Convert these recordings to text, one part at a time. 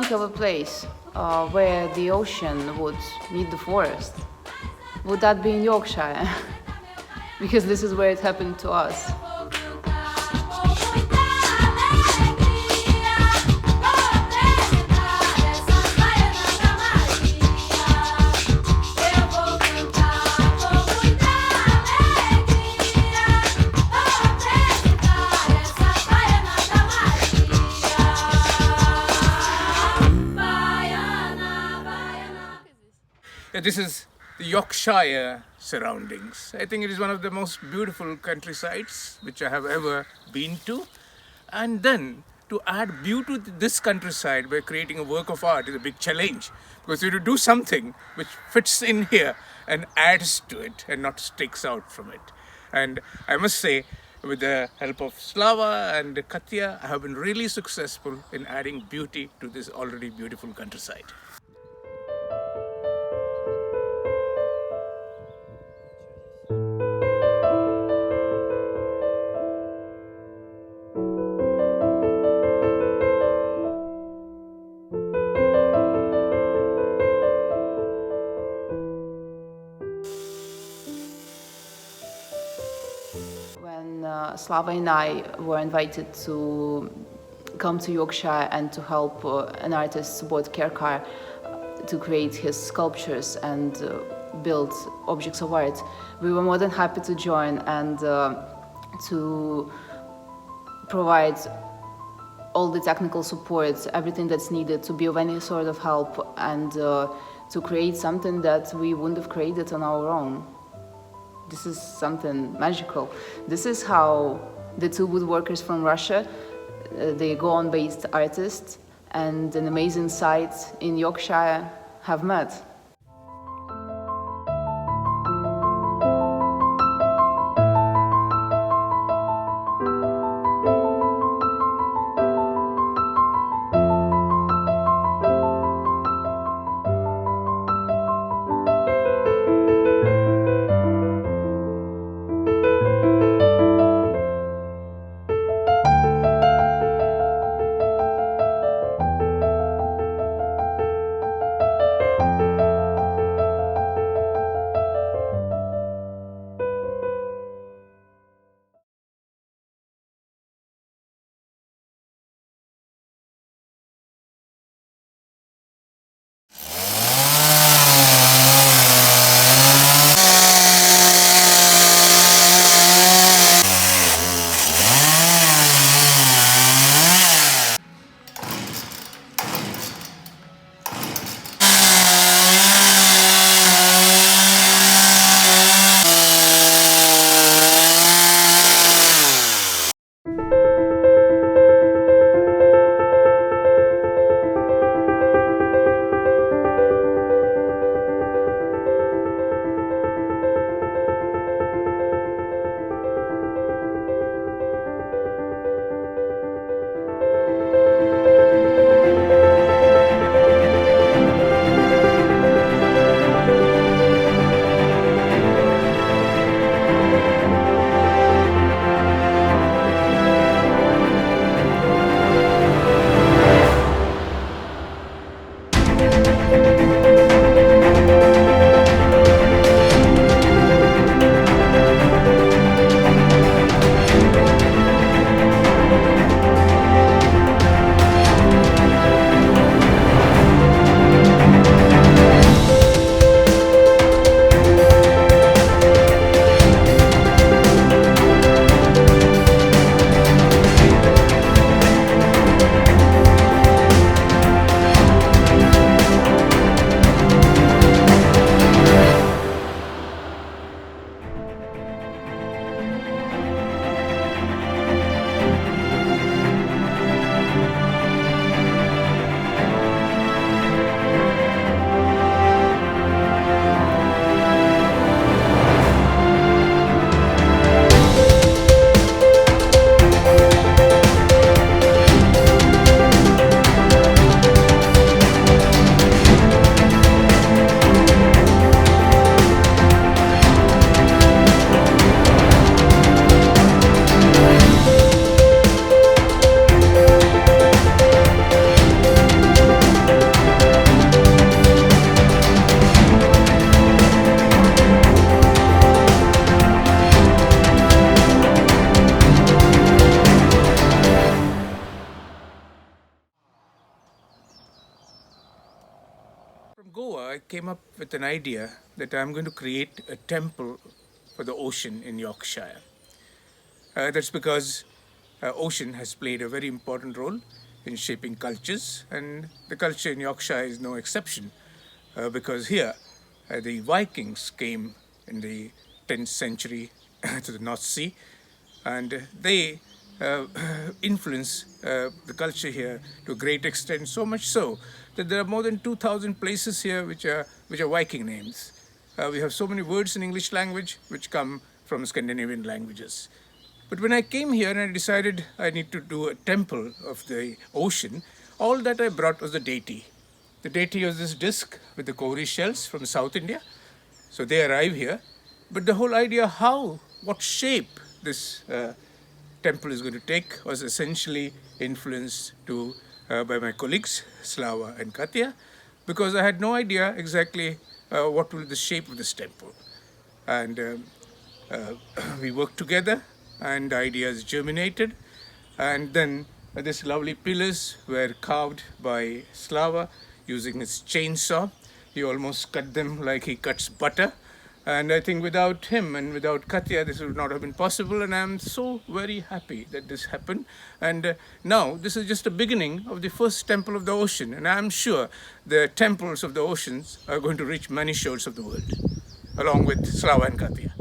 Of a place where the ocean would meet the forest, would that be in Yorkshire? Because this is where it happened to us. This is the Yorkshire surroundings. I think it is one of the most beautiful countrysides which I have ever been to. And then to add beauty to this countryside by creating a work of art is a big challenge, because you have to do something which fits in here and adds to it and not sticks out from it. And I must say, with the help of Slava and Katia, I have been really successful in adding beauty to this already beautiful countryside. Slava and I were invited to come to Yorkshire and to help an artist, Subodh Kerkar, to create his sculptures and build objects of art. We were more than happy to join and to provide all the technical support, everything that's needed to be of any sort of help, and to create something that we wouldn't have created on our own. This is something magical. This is how the two woodworkers from Russia, the Goan-based artists and an amazing site in Yorkshire have met. came up with an idea that I'm going to create a temple for the ocean in Yorkshire. That's because ocean has played a very important role in shaping cultures, and the culture in Yorkshire is no exception, because here the Vikings came in the 10th century to the North Sea, and they influence the culture here to a great extent, so much so that there are more than 2,000 places here which are Viking names. We have so many words in English language which come from Scandinavian languages. But when I came here and I decided I need to do a temple of the ocean, all that I brought was the deity. The deity was this disc with the cowrie shells from South India. So they arrive here. But the whole idea what shape this temple is going to take was essentially influenced by my colleagues, Slava and Katia, because I had no idea exactly what will be the shape of this temple. And we worked together, and ideas germinated, and then these lovely pillars were carved by Slava using his chainsaw. He almost cut them like he cuts butter. And I think without him and without Katia, this would not have been possible. And I'm so very happy that this happened. And now this is just the beginning of the first temple of the ocean. And I'm sure the temples of the oceans are going to reach many shores of the world, along with Slava and Katia.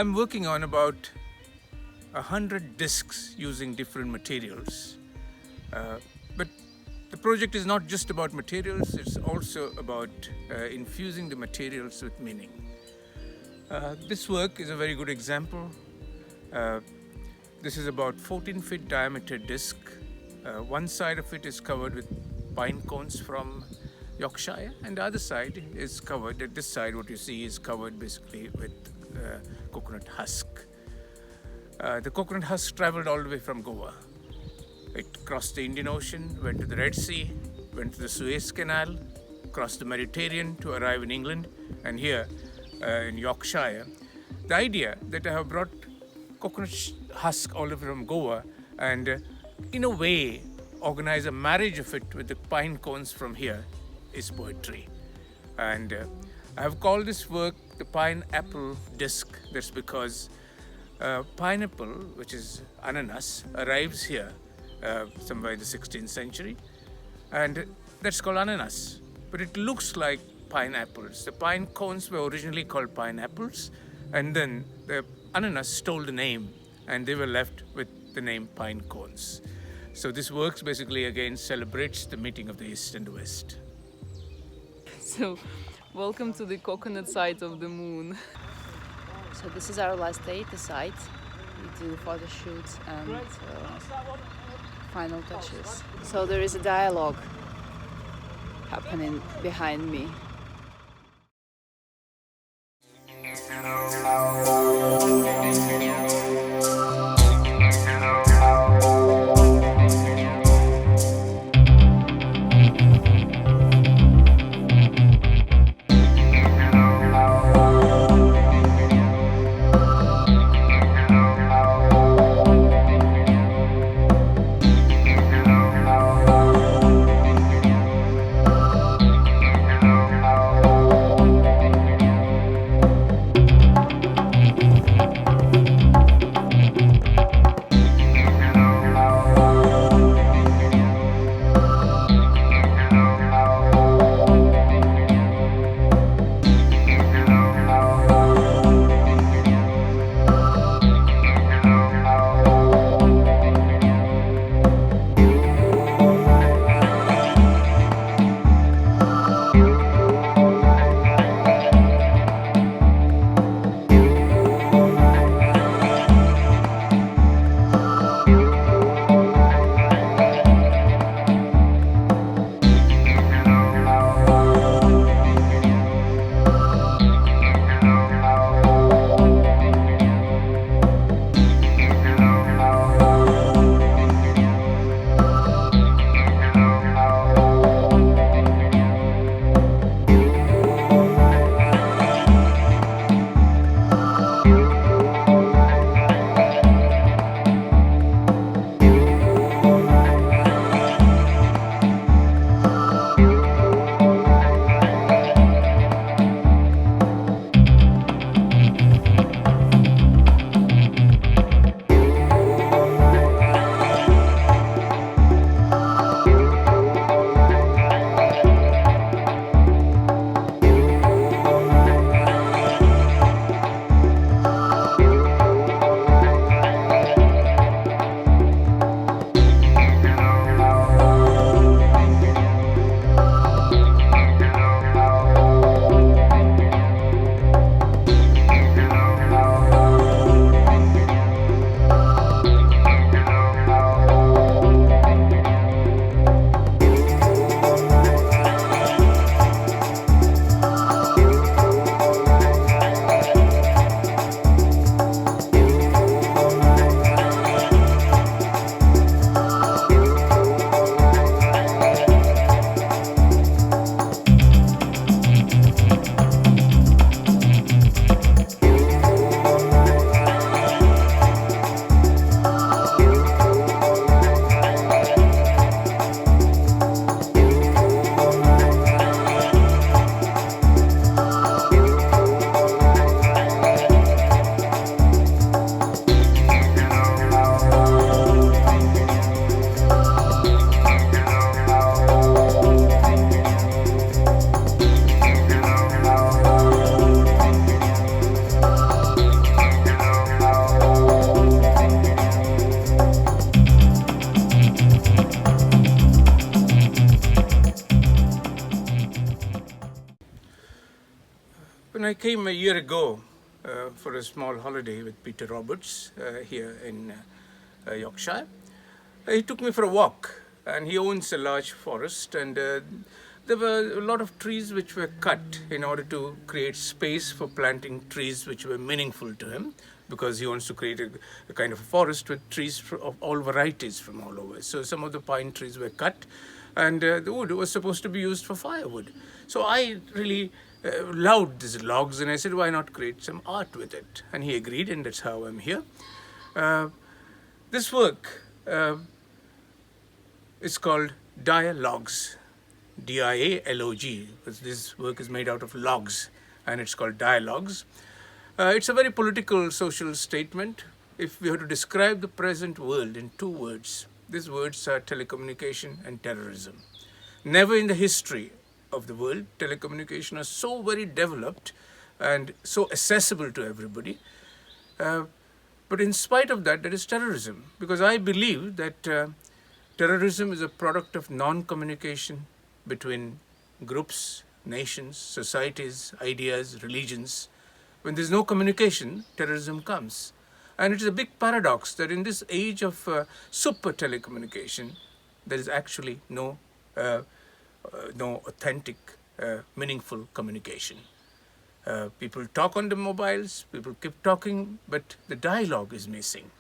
I'm working on about 100 discs using different materials. But the project is not just about materials, it's also about infusing the materials with meaning. This work is a very good example. This is about 14-feet diameter disc. One side of it is covered with pine cones from Yorkshire, and the other side is covered, at this side what you see is covered basically with coconut husk. The coconut husk traveled all the way from Goa. It crossed the Indian Ocean, went to the Red Sea, went to the Suez Canal, crossed the Mediterranean to arrive in England, and here in Yorkshire. The idea that I have brought coconut husk all the way from Goa and in a way organize a marriage of it with the pine cones from here is poetry. And I have called this work the pineapple disc. That's because pineapple, which is ananas, arrives here somewhere in the 16th century, and that's called ananas. But it looks like pineapples. The pine cones were originally called pineapples, and then the ananas stole the name, and they were left with the name pine cones. So this work basically again celebrates the meeting of the East and the West. So, welcome to the coconut side of the moon. So this is our last day at the site. We do photo shoots and final touches. So there is a dialogue happening behind me. I came a year ago for a small holiday with Peter Roberts here in Yorkshire. He took me for a walk, and he owns a large forest, and there were a lot of trees which were cut in order to create space for planting trees which were meaningful to him, because he wants to create a kind of a forest with trees of all varieties from all over. So some of the pine trees were cut, and the wood was supposed to be used for firewood. So I really loved these logs, and I said, why not create some art with it? And he agreed, and that's how I'm here. This work is called Dialogues, D-I-A-L-O-G. This work is made out of logs, and it's called Dialogues. It's a very political, social statement. If we were to describe the present world in two words, these words are telecommunication and terrorism. Never in the history of the world, telecommunication are so very developed and so accessible to everybody. But in spite of that, there is terrorism, because I believe that terrorism is a product of non-communication between groups, nations, societies, ideas, religions. When there's no communication, terrorism comes. And it is a big paradox that in this age of super telecommunication, there is actually no authentic, meaningful communication. People talk on the mobiles, people keep talking, but the dialogue is missing.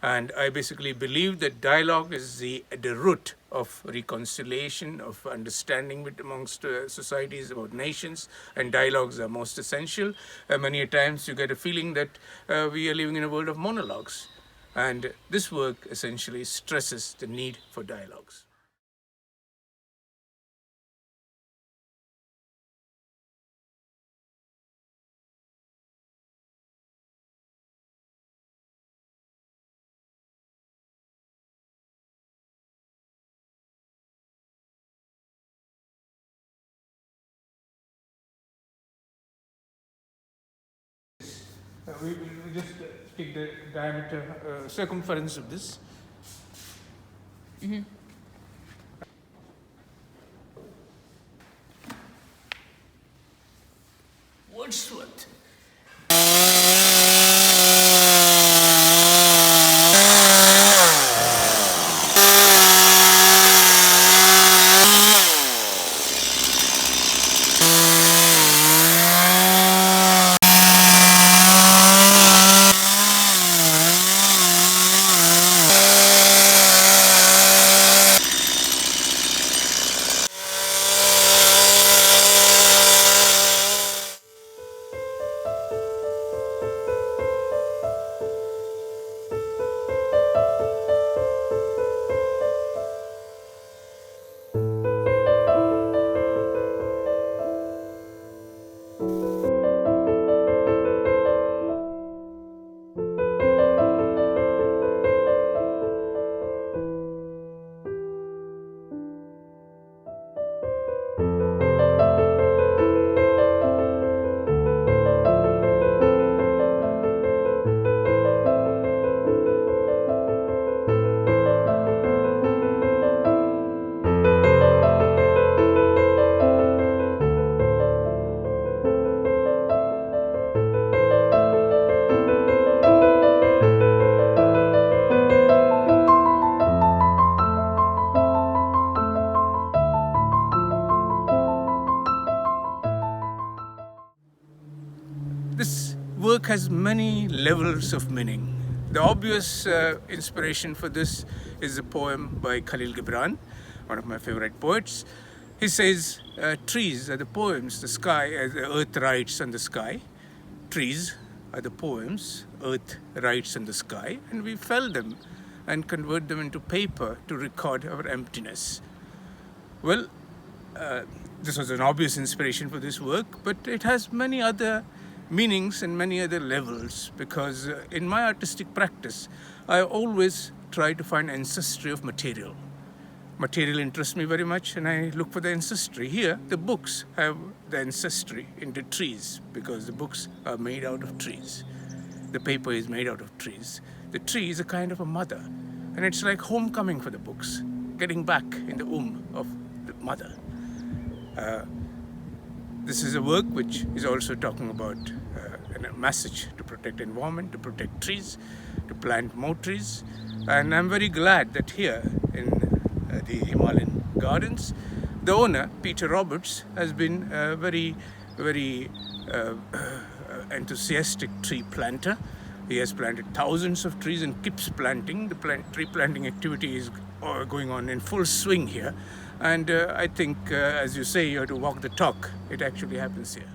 And I basically believe that dialogue is the root of reconciliation, of understanding amongst societies, about nations, and dialogues are most essential. Many a times you get a feeling that we are living in a world of monologues. And this work essentially stresses the need for dialogues. We just take the diameter, circumference of this. Wordsworth. This work has many levels of meaning. The obvious inspiration for this is a poem by Khalil Gibran, one of my favorite poets. He says, trees are the poems, the sky, the earth writes on the sky. Trees are the poems, earth writes on the sky, and we fell them and convert them into paper to record our emptiness. Well, this was an obvious inspiration for this work, but it has many other meanings and many other levels, because in my artistic practice, I always try to find ancestry of material. Material interests me very much, and I look for the ancestry. Here, the books have the ancestry in the trees, because the books are made out of trees. The paper is made out of trees. The tree is a kind of a mother, and it's like homecoming for the books, getting back in the womb of the mother. this is a work which is also talking about a message to protect environment, to protect trees, to plant more trees. And I'm very glad that here in the Himalayan gardens, the owner, Peter Roberts, has been a very enthusiastic tree planter. He has planted thousands of trees and keeps planting. The tree planting activity is going on in full swing here. And I think, as you say, you have to walk the talk. It actually happens here.